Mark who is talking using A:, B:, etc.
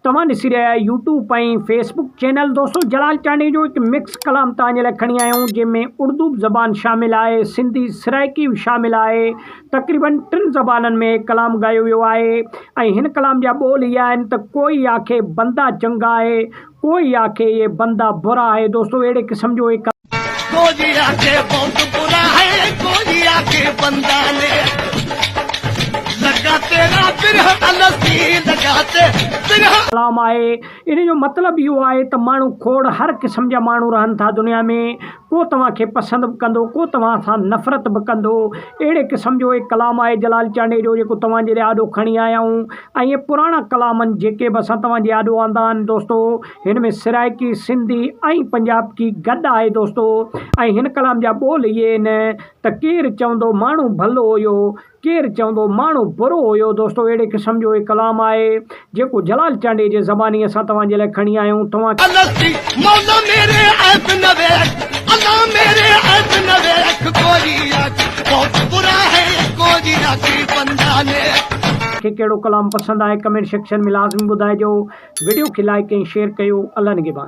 A: तव्हां ॾिसी रहिया यूट्यूब ऐं फेसबुक चैनल। दोस्तों जलाल चांडी जो एक मिक्स कलाम तव्हांजे लाइ खणी आया आहियूं, जंहिंमें उर्दू ज़बान शामिल आहे, सिंधी सराइकी शामिल आहे। तक़रीबन 3 ज़बाननि में कलाम ॻायो वियो आहे ऐं हिन कलाम जा ॿोल इहा आहिनि त कोई आखे बंदा चंगा आहे, कोई आखे ये बंदा बुरा है। दोस्तों अहिड़े क़िस्म जो एक
B: कोई आके बहुत बुरा है, कोई आके बंदा ने लगा तेरा बिरह अलसी लगाते बिरह
A: कलाम आहे। इन जो मतिलबु इहो आहे त माण्हू खोड़ हर क़िस्म जा माण्हू रहनि था दुनिया में। को तव्हांखे पसंदि बि कंदो, को तव्हां सां नफ़रत बि कंदो। अहिड़े क़िस्म जो एक कलाम आहे जलाल चांडी जो, जेको तव्हांजे लाइ आॾो खणी आया आहियूं। ऐं इहे पुराणा कलाम आहिनि जेके बि असां तव्हांजे आॾो आंदा आहिनि। दोस्तों हिन में सराइकी, सिंधी ऐं पंजाब की गॾु आहे। दोस्तों ऐं हिन कलाम जा ॿोल इहे आहिनि त केरु चवंदो माण्हू भलो हुयो, केरु चवंदो माण्हू बुरो हुयो। दोस्तों अहिड़े क़िस्म जो एक कलाम आहे जेको जलाल चांडी जे ज़बानी असां तव्हांजे लाइ खणी आया आहियूं। तव्हां
B: अलसी मौला मेरे ऐब न देख, अल्लाह मेरे ऐब न देख, कोई आके बहुत बुरा है, कोई आके बंदा ने।
A: खे कहिड़ो कलाम पसंदि आहे कमेंट सेक्शन में लाज़मी ॿुधाइजो। वीडियो खे लाइक ऐं शेयर कयो। अल्लाह निगहबान।